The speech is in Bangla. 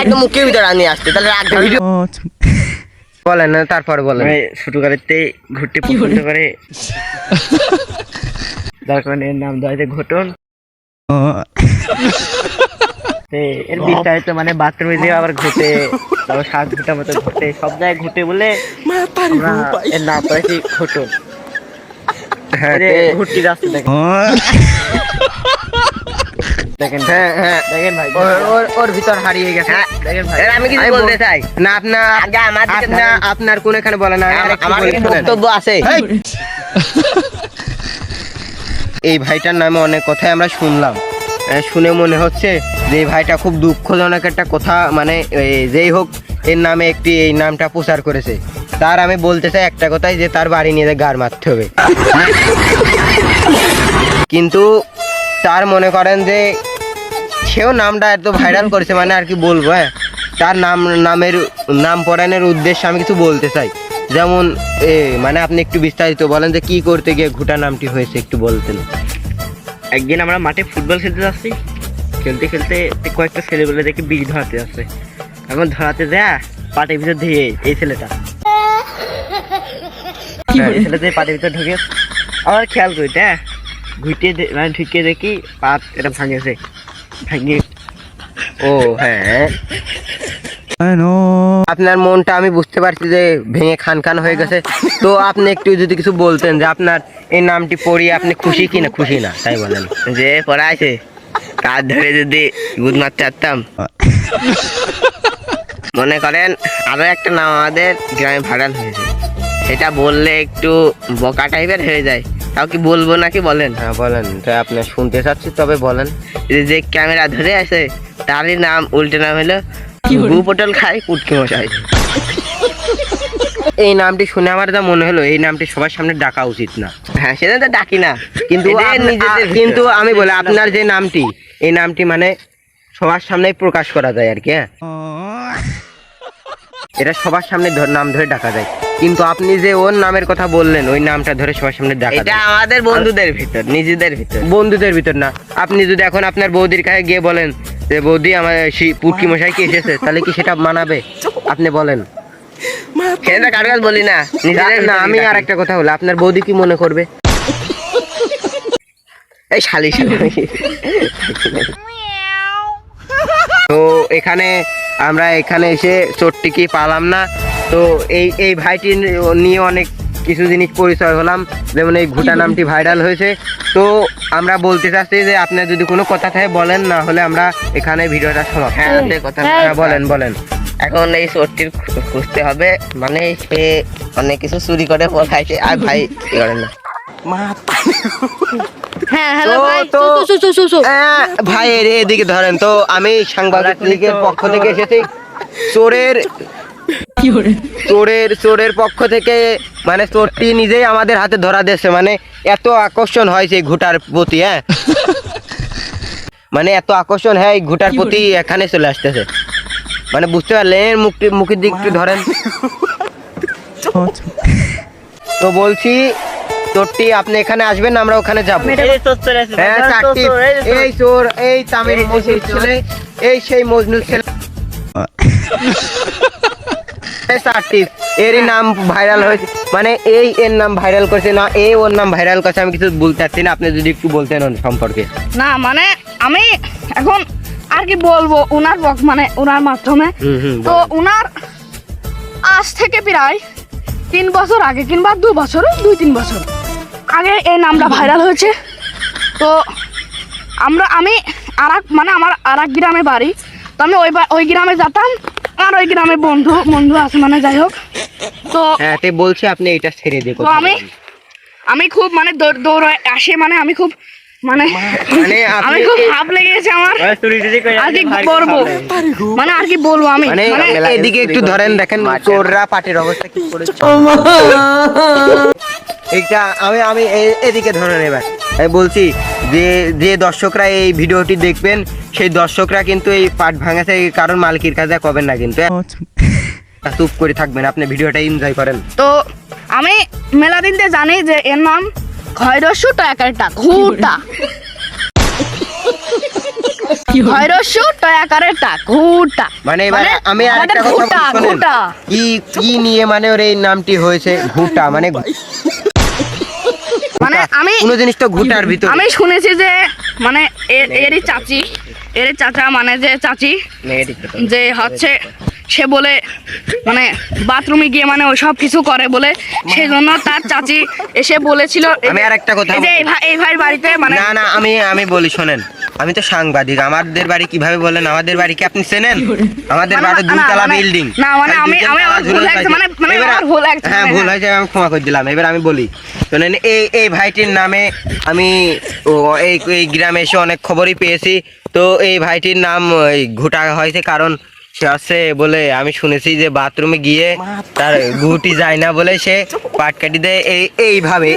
একদম মুখের ভিতরে আনিয়ে আসছে তাহলে ভিডিও বলেন না, তারপর বলেন। ছোট গাড়িতে ঘুরতে পছন্দ করে, যার কারণে এর নাম দেওয়া হয়েছে ঘটন। এর বিস্তারিত মানে বাথরুমে দিয়ে আবার ঘুরতে, তারপর 7 ঘন্টার মতো ঘুরতে, সব জায়গায় ঘুরতে বলে এর নাম পড়েছি ঘটন। ঘুরতে যাচ্ছে দেখেন, দেখেন ভাই ওর ভিতর হারিয়ে গেছে। দেখেন ভাই, আমি কিছু বলতে চাই না, আপনার কোন এখানে বলে না, আমার বক্তব্য আছে। এই ভাইটার নামে অনেক কথাই আমরা শুনলাম, শুনে মনে হচ্ছে যে এই ভাইটা খুব দুঃখজনক একটা কথা, মানে যেই হোক এর নামে এই নামটা প্রচার করেছে। তার আমি বলতে চাই একটা কথাই, যে তার বাড়ি নিয়ে গার মারতে হবে। কিন্তু তার মনে করেন যে সেও নামটা এত ভাইরাল করেছে, মানে আর কি বলবো। তার নাম পড়ানোর উদ্দেশ্যে আমি কিছু বলতে চাই। যেমন মানে আপনি একটু বিস্তারিত বলেন যে কি করতে গিয়ে ঘুটা নামটি হয়েছে, একটু বলতেন। একদিন আমরা মাঠে ফুটবল খেলতে যাচ্ছি, খেলতে খেলতে কয়েকটা ছেলেবেলে দেখে বিষ ধরাতে যাচ্ছে। এখন ধরাতে যায় পাটের ভিতর দিয়ে এই ছেলেটা পাটের ভিতর ঢুকে আবার খেয়াল করি ঘুরতে মানে ঢুকে দেখি পাট এটা ভাঙেছে। ও হ্যাঁ, আপনার মনটা আমি বুঝতে পারছি যে ভেঙে খান হয়ে গেছে। তো আপনি একটু যদি কিছু বলতেন যে আপনার এই নামটি পড়িয়ে আপনি খুশি কি না খুশি না, তাই বলেন। যে পড়াইছে কাজ ধরে যদি গুদ মারতে পারতাম। মনে করেন আরো একটা নাম আমাদের গ্রামে ভাইরাল হয়েছে, সেটা বললে একটু বকা টাইপের হয়ে যায়, তাও কি বলবো নাকি বলেন? হ্যাঁ বলেন, তাই আপনি শুনতে চাচ্ছি, তবে বলেন। যে ক্যামেরা ধরে আছে তারই নাম উল্টে নাম হলো গু পটল খাই পুটকি মশাই। এই নামটি শুনে আমার যা মনে হলো, এই নামটি সবার সামনে ডাকা উচিত না। হ্যাঁ সেটা তো ডাকি না, কিন্তু আমি বলি আপনার যে নামটি, এই নামটি মানে সবার সামনে প্রকাশ করা যায় আর কি। হ্যাঁ, এটা সবার সামনে নাম ধরে ডাকা যায়, কিন্তু আপনি যে ওর নামের কথা বললেন, ওই নামটা ধরে সবার সামনে ডাকা যায়। এটা আমাদের বন্ধুদের ভিতর, নিজেদের ভিতর। বন্ধুদের ভিতর না। আপনি যদি এখন আপনার বৌদির কাছে গিয়ে বলেন যে বৌদি আমার পুটকি মশাই কি এসেছে, তাহলে কি সেটা মানাবে? আপনি বলেন। সেটা কার কাছে বলি না, না আমি আর একটা কথা বলি, আপনার বৌদি কি মনে করবে? এই শালি তো আমরা এখানে এসে চোরটিকে পালাম না। তো এই ভাইটি নিয়ে অনেক কিছু জিনিস পরিচয় হলাম, যেমন এই ঘুটা নামটি ভাইরাল হয়েছে। তো আমরা বলতে চাচ্ছি যে আপনার যদি কোনো কথা থাকে বলেন, না হলে আমরা এখানে ভিডিওটা সমাপ্ত। হ্যাঁ বলেন। এখন এই চোরটির খুঁজতে হবে, মানে সে অনেক কিছু চুরি করে খাইছে। আর ভাই কি করেন না ভাই এদিকে ধরেন। তো আমি সাংবাদিকের পক্ষ থেকে এসেছি, চোরের পক্ষ থেকে, মানে চোরটি নিজেই আমাদের হাতে ধরা দিয়েছে। মানে এত আকর্ষণ হয় সেই ঘুটার প্রতি। হ্যাঁ মানে এত আকর্ষণ, হ্যাঁ এই ঘুটার প্রতি এখানে চলে আসতেছে, মানে বুঝতে পারলেন। মুখের দিক একটু ধরেন। তো বলছি চোরটি আপনি এখানে আসবেন, আমরা ওখানে যাবো। হ্যাঁ এই চোর, এই তামিল মজনুর ছেলে, এই সেই মজনুর ছেলে। এরই নাম ভাইরাল হয়েছে, মানে এর নাম ভাইরাল করছে না, ওর নাম ভাইরাল করছে। আমি কিছু বলতে চাচ্ছি না, আপনি যদি একটু বলতেন ওর সম্পর্কে। না মানে আমি এখন আর কি বলবো ওনার মানে ওনার মাধ্যমে। তো ওনার আজ থেকে প্রায় 3 বছর আগে কিংবা 2 বছর 2-3 বছর আগে এই নামটা ভাইরাল হয়েছে। তো আমি আমার আর এক গ্রামে বাড়ি, তো আমি ওই গ্রামে যেতাম, আর ওই গ্রামে বন্ধু আছে, মানে যাই হোক। তো হ্যাঁ বলছি আপনি এটা ছেড়ে দিয়ে। তো আমি খুব মানে দৌড় আসে, মানে আমি খুব মানে আমি খুব হাফ লেগে গেছে আমার। আর কি বলবো, মানে আর কি বলবো আমি, মানে এদিকে একটু ধরেন, দেখেন চোররা পাটের অবস্থা কি করেছে। এইটা আমি এদিকে ধরেন। এবার আমি বলছি যে দর্শকরা এই ভিডিওটি দেখবেন, সেই দর্শকরা কিন্তু এই পাট ভাঙাছে কারণ মালিকের কাছে কবেন না, কিন্তু চুপ করে থাকবেন, আপনি ভিডিওটা এনজয় করেন। তো আমি মেলা দিনতে জানি যে এর নাম খয়রস্য টাকাটা ঘুটা। ভৈরস্য টয়াকারের টা ঘুটা মানে এবার আমি আমাদের আরেকটা কথা ঘুটা বলি শোনেন। ঘুটা কি কি নিয়ে মানে ওর এই নামটি হয়েছে ঘুটা মানে মানে আমি কোনো জিনিস তো ঘুটার ভিতরে আমি শুনেছি যে মানে এরই চাচি এর চাচা মানে যে চাচি যে হচ্ছে সে বলে মানে বাথরুমে গিয়ে মানে ওই সব কিছু করে বলে সেই জন্য তার চাচি এসে বলেছিল আমি আরেকটা কথা এই যে বলি। এই ভাইয়ের বাড়িতে মানে না না আমি বলি শোনেন, আমি তো সাংবাদিক। আমাদের বাড়ি কিভাবে বলেন? আমাদের বাড়ি কি আপনি চেনেন? আমাদের মানে বাড়ি না, দুইতলা মানে- বিল্ডিং। না, মানে আমি- আমি আমার ভুল হয়েছে, মানে আমার ভুল হয়েছে, হ্যাঁ মানে ভুল হ্যাঁ। হয়েছে, আমি ক্ষমা করে দিলাম। এবার আমি বলি শোনেন, এই ভাইটির নামে আমি এই গ্রামে এসে অনেক খবরই পেয়েছি। তো এই ভাইটির নাম এই ঘুটা হয়েছে কারণ সে আছে বলে আমি শুনেছি যে বাথরুমে গিয়ে তার ঘুটি যায় না বলে সে পাটকাঠি দেয় এইভাবে